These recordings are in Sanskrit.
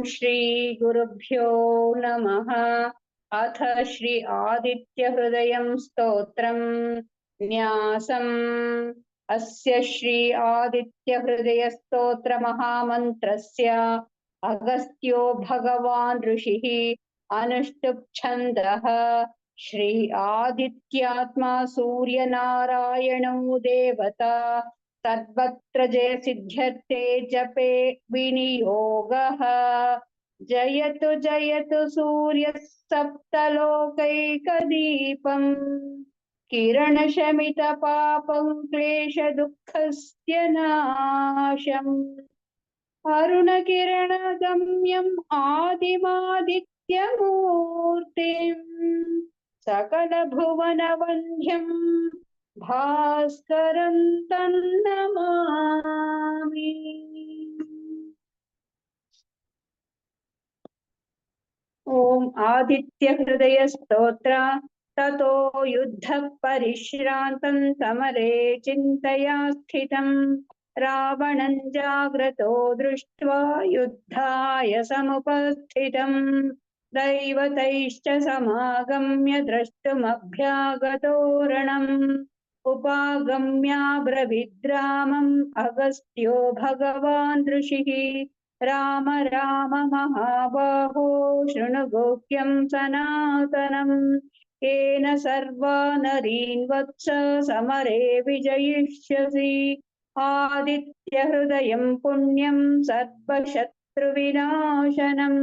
श्री गुरुभ्यो नमः। अथ श्री आदित्यहृदयं स्तोत्रम् न्यासम्। अस्य श्री आदित्यहृदय स्तोत्र महामन्त्रस्य अगस्त्यो भगवान् ऋषिः अनुष्टुप् छन्दः। श्री आदित्यात्मा सूर्यनारायणो देवता सर्वत्र जय सिद्ध्यर्थे जपे विनियोगः। जयतु जयतु सूर्यः सप्तलोकैकदीपम् किरणशमितपापं क्लेशदुःखस्य नाशम्। अरुणकिरणगम्यम् आदिमादित्यमूर्तिम् सकलभुवनवन्ध्यम् भास्करं तन्नमामि। ओम आदित्य हृदय स्तोत्र। ततो युद्धः परिश्रान्तं समरे चिन्तया स्थितं रावणं जाग्रतो दृष्ट्वा युद्धाय समुपस्थितं दैवतैश्च समागम्य द्रष्टुमभ्यागतो रणम् उपागम्याब्रवीद्रामम् अगस्त्यो भगवान् ऋषिः राम राम महाबाहो शृणु गुह्यं सनातनम् येन सर्वा नरीन् वत्स समरे विजयिष्यसि आदित्यहृदयं पुण्यं सर्वशत्रुविनाशनम्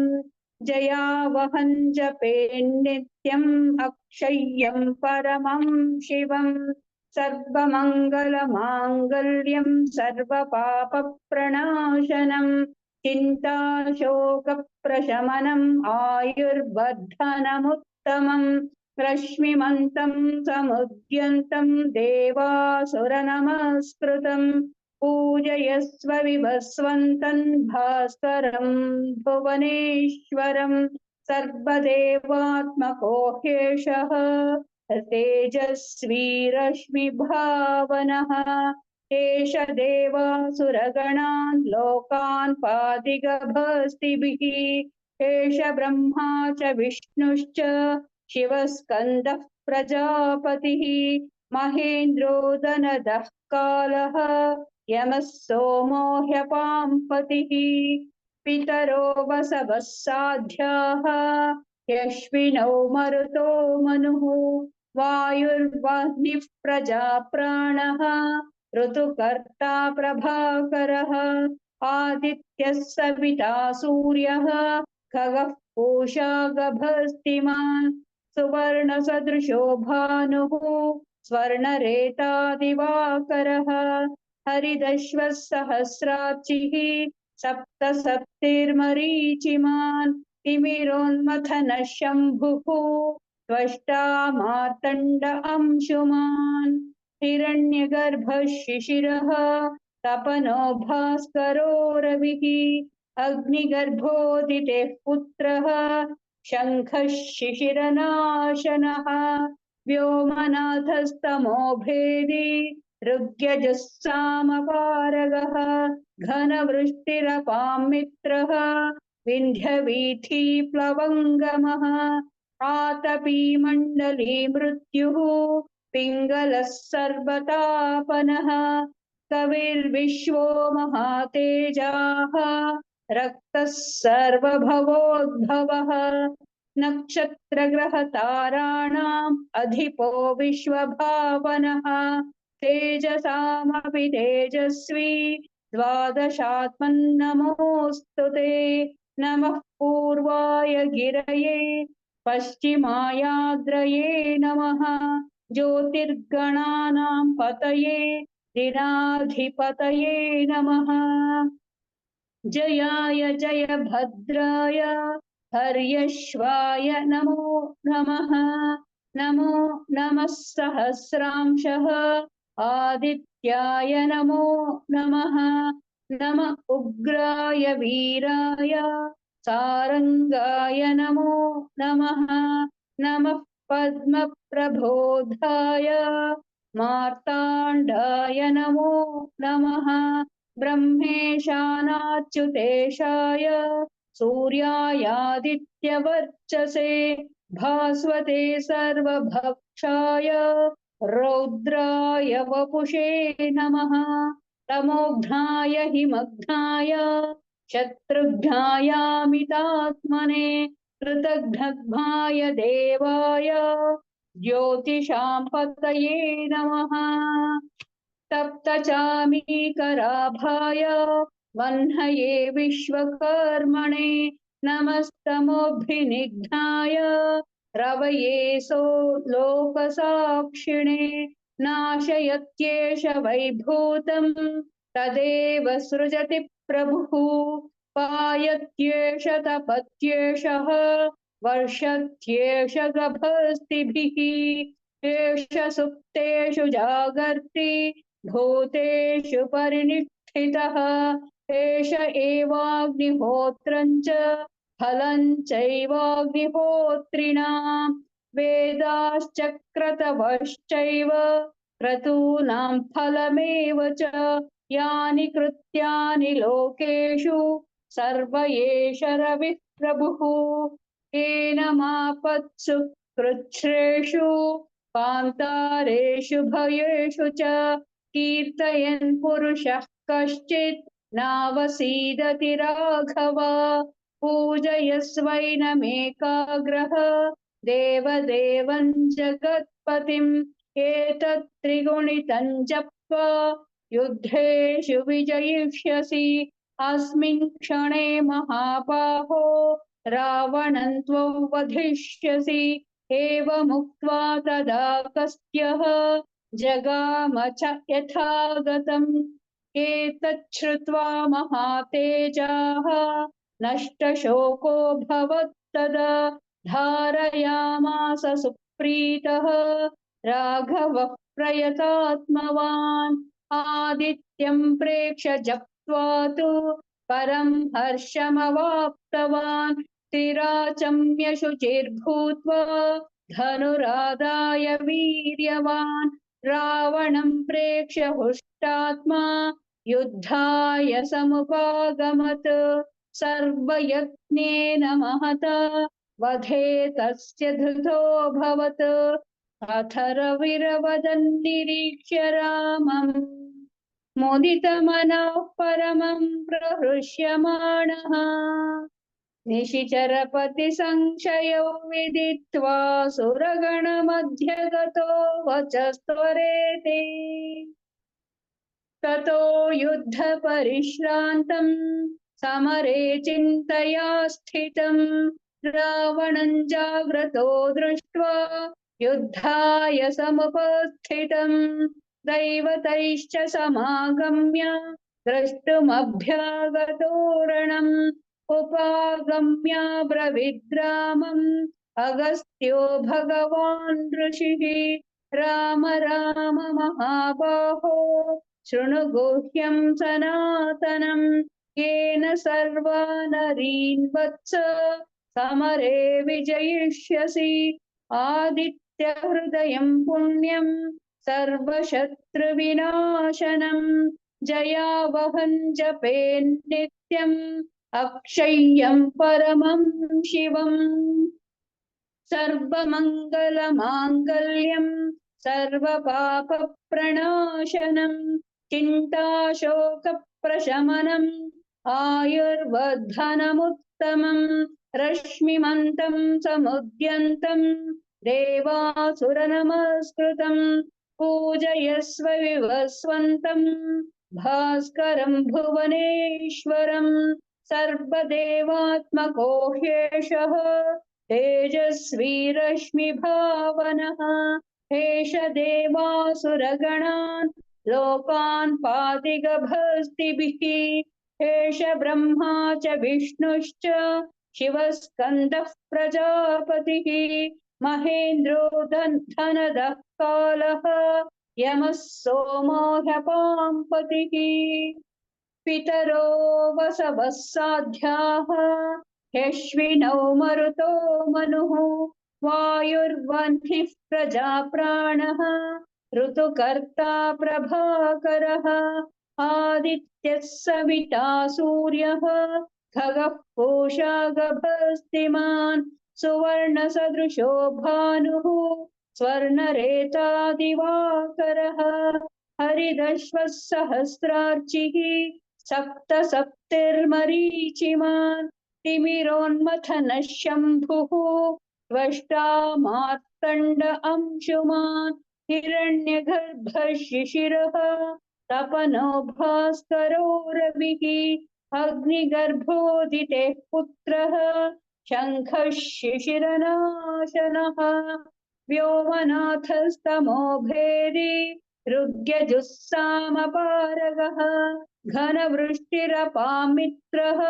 जयावहं जपेन्नित्यम् अक्षय्यं परमं शिवम् सर्वमङ्गलमाङ्गल्यं सर्वपापप्रणाशनम् चिन्ताशोकप्रशमनम् आयुर्वर्धनमुत्तमम् रश्मिमन्तं समुद्यन्तं देवासुरनमस्कृतम् पूजयस्व विभस्वन्तं भास्करं भुवनेश्वरं सर्वदेवात्मको ह्येषः तेजस्वी रश्मिभावनः एष देवासुरगणान् लोकान् पाति गभस्तिभिः एष ब्रह्मा च विष्णुश्च शिवस्कन्दः प्रजापतिः महेन्द्रो दनदः कालः यमः सोमो ह्यपाम्पतिः पितरो वसवः साध्याः यश्विनौ मरुतो मनुः वायुर्वह्निः प्रजाप्राणः ऋतुकर्ता प्रभाकरः आदित्यः सविता सूर्यः खगः पूषा गभस्तिमान् सुवर्णसदृशो भानुः स्वर्णरेतादिवाकरः हरिदश्वः सहस्रार्चिः सप्तसप्तिर्मरीचिमान् तिमिरोन्मथनः शम्भुः त्वष्टा मार्तण्ड अंशुमान् हिरण्यगर्भः शिशिरः तपनो भास्करो रविः अग्निगर्भोदितेः पुत्रः शङ्खः शिशिरनाशनः व्योमनाथस्तमो भेदी ऋग्यजः सामपारगः घनवृष्टिरपां मित्रः विन्ध्यवीथीप्लवङ्गमः आतपी मण्डली मृत्युः पिङ्गलः सर्वतापनः कविर्विश्वो महातेजाः रक्तः सर्वभवोद्भवः नक्षत्रग्रहताराणाम् अधिपो विश्वभावनः तेजसामपि तेजस्वी द्वादशात्मन्नमोऽस्तु ते नमः पूर्वाय गिरये पश्चिमायाद्रये नमः ज्योतिर्गणानां पतये दिनाधिपतये नमः जयाय जय भद्राय हर्यश्वाय नमो नमः नमो नमः सहस्रांशः आदित्याय नमो नमः नम उग्राय वीराय सारंगाय नमो नमः नमः पद्मप्रबोधाय मार्ताण्डाय नमो नमः ब्रह्मेशानाच्युतेशाय सूर्यायादित्यवर्चसे भास्वते सर्वभक्षाय रौद्राय वपुषे नमः तमोघ्नाय हिमघ्नाय शत्रुघ्नायामितात्मने कृतघ्नघ्नाय देवाय ज्योतिषां पतये नमः तप्तचामीकराभाय वह्नये विश्वकर्मणे नमस्तमोऽभिनिघ्नाय रवये सो लोकसाक्षिणे नाशयत्येष वैभूतम् तदेव सृजति प्रभुः पायत्येष तपत्येषः वर्षत्येष गभस्तिभिः एष सुप्तेषु जागर्ति भूतेषु परिनिष्ठितः एष एवाग्निहोत्रम् च फलम् चैवाग्निहोत्रिणाम् वेदाश्चक्रतवश्चैव क्रतूनां फलमेव च यानि कृत्यानि लोकेषु सर्व एष रविः प्रभुः एनमापत्सु कृच्छ्रेषु कान्तारेषु भयेषु च कीर्तयन् पुरुषः कश्चित् नावसीदति राघव पूजयस्वैनमेकाग्रः देवदेवं जगत्पतिम् एतत् त्रिगुणितं जप्त्वा युद्धेषु विजयिष्यसि अस्मिन् क्षणे महाबाहो रावणं त्वं वधिष्यसि एवमुक्त्वा तदा कस्त्यः जगाम च यथागतम् एतच्छ्रुत्वा महातेजाः नष्टशोको भवत्तदा धारयामास सुप्रीतः राघवः प्रयतात्मवान् आदित्यं प्रेक्ष्य जप्त्वा तु परं हर्षमवाप्तवान् स्थिराचम्य शुचिर्भूत्वा धनुरादाय वीर्यवान् रावणं प्रेक्ष्य हुष्टात्मा युद्धाय समुपागमत् सर्वयत्नेन महता वधे तस्य धृतोऽभवत् अथ रविरवदन्निरीक्ष्य रामम् मुदितमनः परमं प्रहृष्यमाणः निशिचरपतिसंशयो विदित्वा सुरगणमध्यगतो वचस्त्वरेति ततो युद्धपरिश्रान्तम् समरे चिन्तया स्थितम् रावणं जाग्रतो दृष्ट्वा युद्धाय समुपस्थितम् दैवतैश्च समागम्य द्रष्टुमभ्यागतोरणम् उपागम्य ब्रवीद्रामम् अगस्त्यो भगवान् ऋषिः राम राम महाबाहो शृणु गुह्यं सनातनम् येन सर्वा नरीन् वत्स समरे विजयिष्यसि आदित्यहृदयं पुण्यं सर्वशत्रुविनाशनम् जयावहं जपेन्नित्यम् अक्षय्यं परमं शिवम् सर्वमङ्गलमाङ्गल्यं सर्वपापप्रणाशनं चिन्ताशोकप्रशमनम् आयुर्वर्धनमुत्तमम् रश्मिमन्तं समुद्यन्तं देवासुरनमस्कृतं पूजयस्व विवस्वन्तं भास्करं भुवनेश्वरम् सर्वदेवात्मको ह्येषः तेजस्वी रश्मिभावनः एष देवासुरगणान् लोकान् पाति गभस्तिभिः एष ब्रह्मा च विष्णुश्च शिवस्कन्दः प्रजापतिः महेन्द्रो धनदः कालः यमः सोमो ह्यपाम्पतिः पितरो वसवः साध्याः ह्यश्विनौ मरुतो मनुः वायुर्वह्निः प्रजाप्राणः ऋतुकर्ता प्रभाकरः आदित्यः सविता सूर्यः खगः पूषा गभस्तिमान् सुवर्णसदृशो भानुः स्वर्णरेता दिवाकरः हरिदश्वः सहस्रार्चिः सप्तसप्तिर्मरीचिमान् तिमिरोन्मथनः शम्भुः त्वष्टा मार्तण्ड अंशुमान् हिरण्यगर्भः शिशिरः तपनो भास्करो रविः अग्निगर्भोदितेः पुत्रः शङ्खः शिशिरनाशनः व्योमनाथस्तमो भेदी ऋग्यजुस्सामपारगः घनवृष्टिरपामित्रः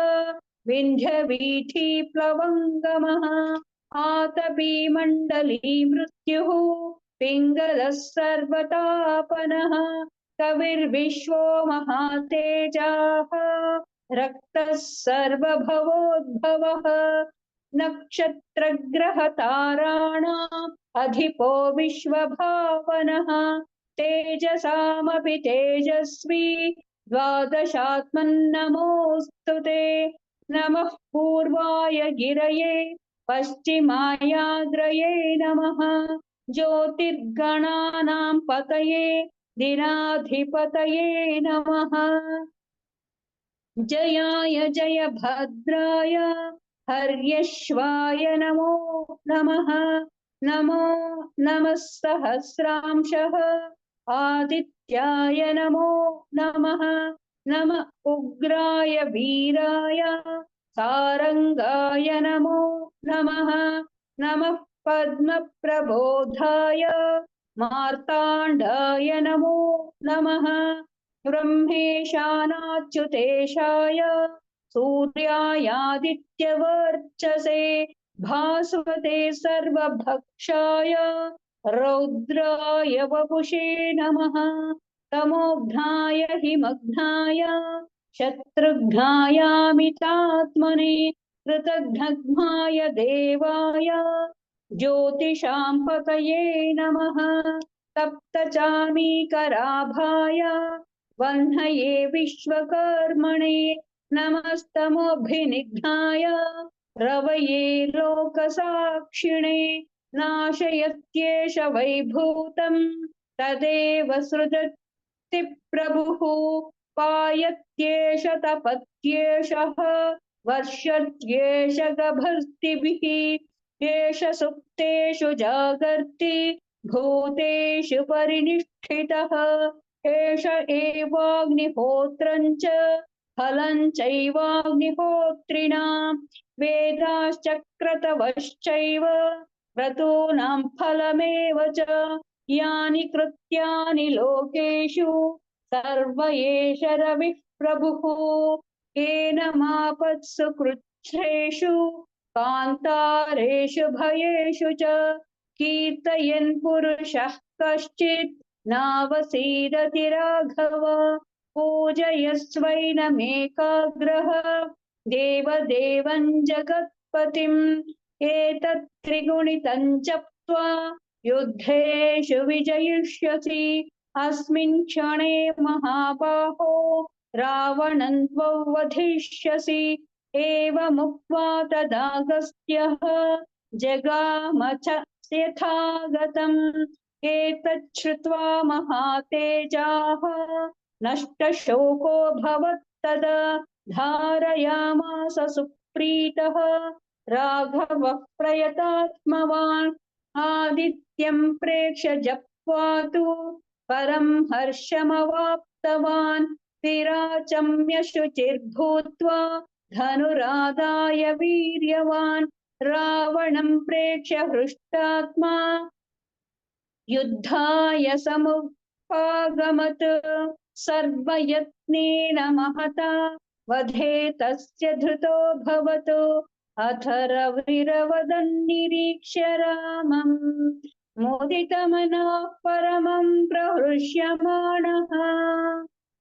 विन्ध्यवीथीप्लवङ्गमः आतपी मण्डली मृत्युः पिङ्गलः सर्वतापनः कविर्विश्वो महातेजाः रक्तः सर्वभवोद्भवः नक्षत्रग्रहताराणाम् अधिपो विश्वभावनः तेजसामपि तेजस्वी द्वादशात्मन्नमोऽस्तु ते नमः पूर्वाय गिरये पश्चिमायाग्रये नमः ज्योतिर्गणानां पतये दिनाधिपतये नमः जयाय जय भद्राय हर्यश्वाय नमो नमः नमो नमः सहस्रांशः आदित्याय नमो नमः नम उग्राय वीराय सारंगाय नमो नमः नमः पद्मप्रबोधाय मार्ताण्डाय नमो नमः ब्रह्मेशानाच्युतेशाय सूर्यायादित्यवर्चसे भास्वते सर्वभक्षाय रौद्राय वपुषे नमः तमोघ्नाय हिमघ्नाय शत्रुघ्नायामितात्मने कृतघ्नघ्नाय देवाय ज्योतिषां पतये नमः तप्तचामीकराभाय वह्नये विश्वकर्मणे नमस्तमोभिनिघ्नाय रवये लोकसाक्षिणे नाशयत्येष वैभूतं तदेव सृजति प्रभुः पायत्येष तपत्येषः वर्षत्येष गभस्तिभिः एष सुप्तेषु जागर्ति भूतेषु परिनिष्ठितः एष एवाग्निहोत्रं च फलं चैवाग्निहोत्रिणां वेदाश्चक्रतवश्चैव क्रतूनां फलमेव च यानि कृत्यानि लोकेषु सर्व एष रविः प्रभुः येन मापत्सु कृच्छ्रेषु कान्तारेषु भयेषु च कीर्तयन् पुरुषः कश्चित् नावसीदति राघव पूजयस्वैनमेकाग्रः देवदेवं जगत्पतिम् एतत् त्रिगुणितं जप्त्वा युद्धेषु विजयिष्यसि अस्मिन् क्षणे महाबाहो रावणं त्वं वधिष्यसि एवमुक्त्वा तदागस्त्यः जगाम च यथागतम् एतच्छ्रुत्वा महातेजाः नष्टशोको भवत्तदा धारयामास सुप्रीतः राघवः प्रयतात्मवान् आदित्यं प्रेक्ष्य जप्त्वा तु परं हर्षमवाप्तवान् विराचम्य शुचिर्भूत्वा धनुरादाय वीर्यवान् रावणं प्रेक्ष्य हृष्टात्मा युद्धाय समुपागमत् सर्वयत्नेन महता वधे तस्य धृतो भवतु अथ रविरवदन्निरीक्ष्य रामम् मुदितमनः परमं प्रहृष्यमाणः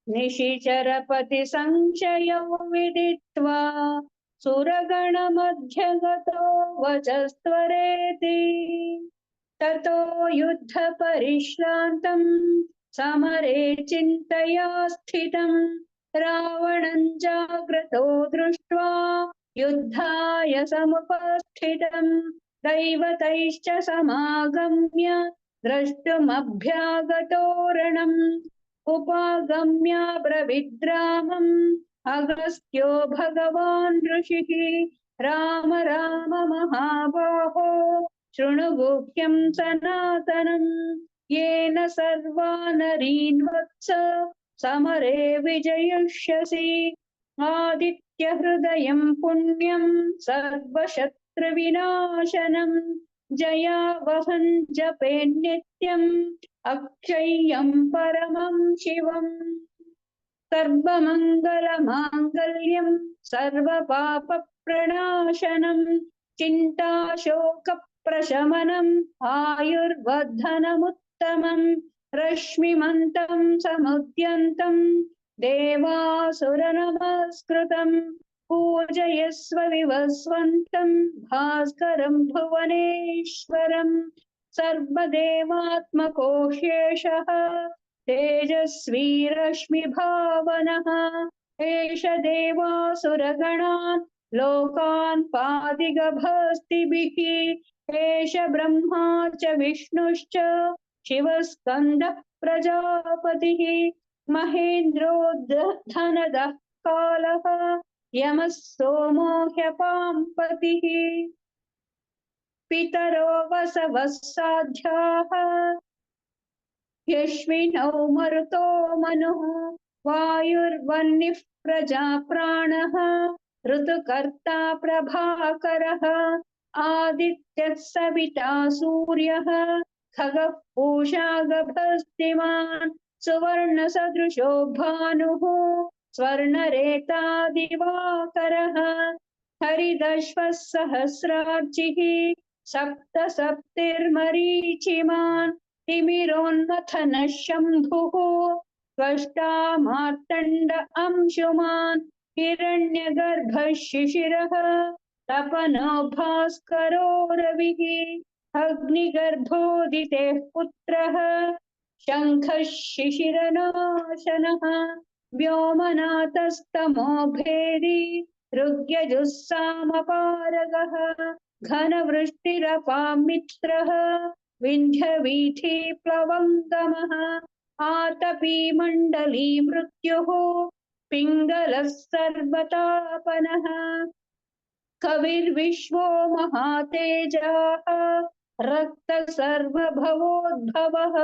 निशिचरपतिसंशयो विदित्वा सुरगणमध्यगतो वचस्त्वरेति ततो युद्धपरिश्रान्तं समरे चिन्तया स्थितं रावणं जाग्रतो दृष्ट्वा युद्धाय समुपस्थितं दैवतैश्च समागम्य द्रष्टुमभ्यागतोरणम् उपागम्य ब्रवीद्रामम् अगस्त्यो भगवान् ऋषिः राम राम महाबाहो शृणु गुह्यं सनातनम् येन सर्वा नरीन् वत्स समरे विजयिष्यसि आदित्यहृदयं पुण्यं सर्वशत्रुविनाशनम् जयावहं जपे नित्यम् अक्षय्यं परमं शिवम् सर्वमङ्गलमाङ्गल्यं सर्वपापप्रणाशनं चिन्ताशोकप्रशमनम् आयुर्वर्धनमुत्तमम् रश्मिमन्तं समुद्यन्तं देवासुरनमस्कृतं पूजयस्व विवस्वन्तं भास्करं भुवनेश्वरम् सर्वदेवात्मको ह्येषः तेजस्वी रश्मिभावनः एष देवासुरगणान् लोकान् पातिगभस्तिभिः एष ब्रह्मा च विष्णुश्च शिवस्कन्दः प्रजापतिः महेन्द्रो धनदः कालः यमः सोमो ह्यपाम्पतिः पितरो वसवः साध्याः यश्विनौ मरुतो मनुः वायुर्वह्निः प्रजाप्राणः ऋतुकर्ता प्रभाकरः आदित्यः सविता सूर्यः खगः पूषा गभस्तिमान् सुवर्णसदृशो भानुः स्वर्णरेता दिवाकरः हरिदश्वः सहस्रार्चिः सप्त सप्तिर्मरीचिमान् तिमिरोन्मथनः शम्भुः त्वष्टा मार्तण्ड अंशुमान् हिरण्यगर्भः शिशिरः तपनो भास्करो रविः अग्निगर्भोदितेः पुत्रः शङ्खः शिशिरनाशनः व्योमनाथस्तमो भेदी ऋग्यजुस्सामपारगः घनवृष्टिरपामित्रः विन्ध्यवीथिप्लवङ्गमः आतपी मण्डली मृत्युः पिङ्गलः सर्वतापनः कविर्विश्वो महातेजाः रक्तः सर्वभवोद्भवः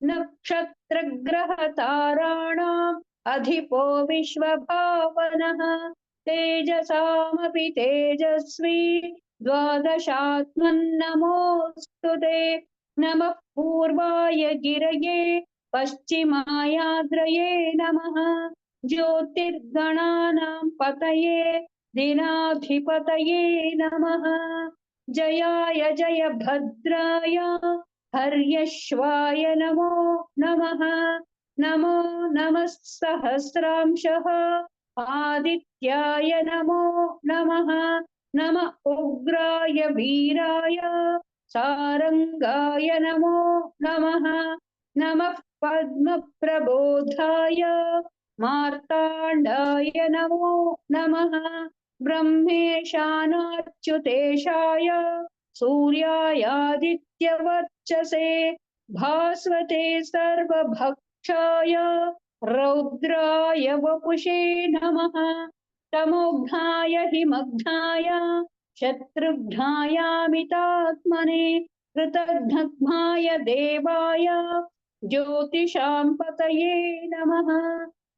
नक्षत्रग्रहताराणाम् अधिपो विश्वभावनः तेजसामपि तेजस्वी द्वादशात्मन्नमोऽस्तु ते नमः पूर्वाय गिरये पश्चिमायाद्रये नमः ज्योतिर्गणानां पतये दिनाधिपतये नमः जयाय जयभद्राय हर्यश्वाय नमो नमः नमो नमः सहस्रांशः आदित्याय नमो नमः नम उग्राय वीराय सारंगाय नमो नमः नमः पद्मप्रबोधाय मार्ताण्डाय नमो नमः ब्रह्मेशानाच्युतेशाय सूर्यायादित्यवर्चसे भास्वते सर्वभक्षाय रौद्राय वपुषे नमः तमोघ्नाय हिमघ्नाय शत्रुघ्नायामितात्मने कृतघ्नाय देवाय ज्योतिषां पतये नमः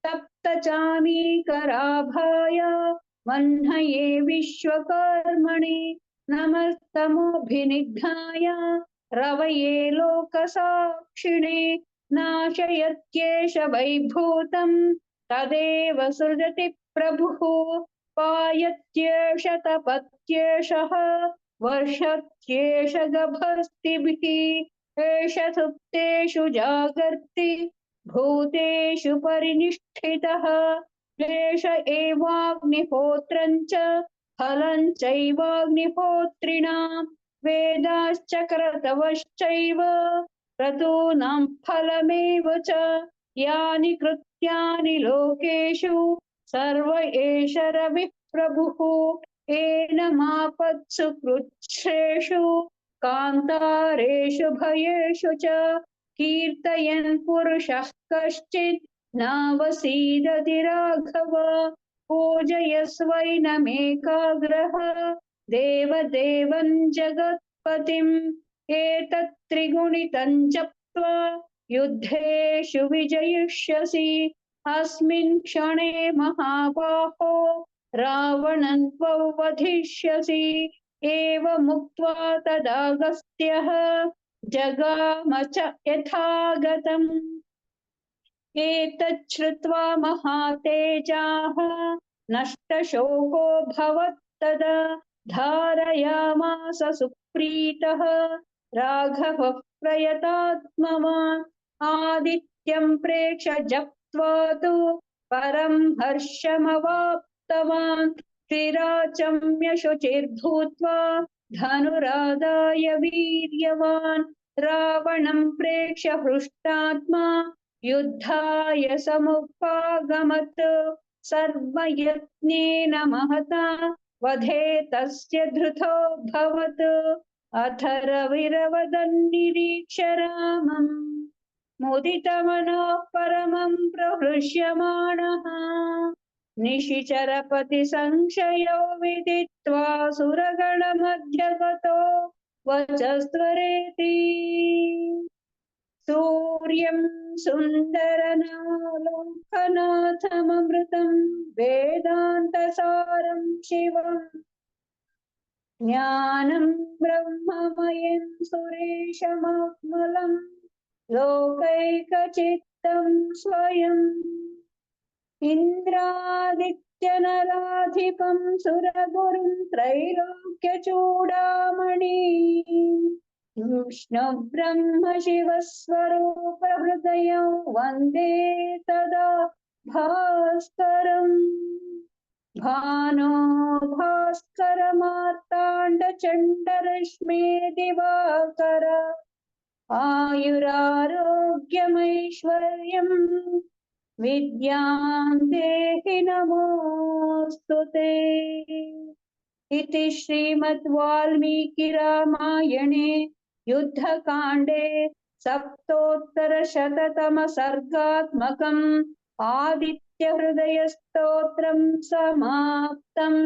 सप्तचामीकराभाय वह्नये विश्वकर्मणि नमस्तमोभिनिघ्नाय रवये लोकसाक्षिणे नाशयत्येष वैभूतं तदेव सृजति प्रभुः पायत्येष तपत्येषः वर्षत्येष गभस्तिभिः एष सुप्तेषु जागर्ति भूतेषु परिनिष्ठितः एष एवाग्निहोत्रं च फलं चैवाग्निहोत्रिणां वेदाश्च क्रतवश्चैव क्रतूनां फलमेव च यानि कृत्यानि लोकेषु सर्व एष रविः प्रभुः एनमापत्सु कृच्छ्रेषु कान्तारेषु भयेषु च कीर्तयन् पुरुषः कश्चित् नावसीदति राघव पूजयस्वैनमेकाग्रः देवदेवं जगत्पतिम् एतत् त्रिगुणितं जप्त्वा युद्धेषु विजयिष्यसि अस्मिन् क्षणे महाबाहो रावणं त्वं वधिष्यसि एवमुक्त्वा तदागस्त्यः जगाम च यथागतम् एतत् श्रुत्वा महातेजाः नष्टशोको भवत्तदा धारयामास सुप्रीतः राघवः प्रयतात्मवान् आदित्यं प्रेक्ष्य जप्त्वा तु परं हर्षमवाप्तवान् त्रिराचम्य शुचिर्भूत्वा धनुरादाय वीर्यवान् रावणं प्रेक्ष्य हृष्टात्मा युद्धाय समुपागमत् सर्वयत्नेन महता वधे तस्य धृतोऽभवत् अथ रविरवदन्निरीक्ष्य रामम् मुदितमनः परमं प्रहृष्यमाणः निशिचरपतिसंशयो विदित्वा सुरगणमध्यगतो वचस्त्वरेति सूर्यं सुन्दरनालोकनाथममृतं वेदान्तसारं शिवम् ज्ञानं ब्रह्ममयं सुरेशममलं लोकैकचित्तं स्वयम् इन्द्रादित्यनराधिपं सुरगुरुं त्रैलोक्यचूडामणि विष्णु ब्रह्म शिवस्वरूप हृदयं वन्दे तदा भास्करम् भानो भास्करमार्ताण्डचण्डरश्मे दिवाकर आयुरारोग्यमैश्वर्यम् विद्यां देहि नमोऽस्तु ते इति श्रीमद् वाल्मीकि रामायणे युद्धकाण्डे सप्तोत्तरशततम सर्गात्मकम् आदित्यहृदयस्तोत्रं समाप्तम्।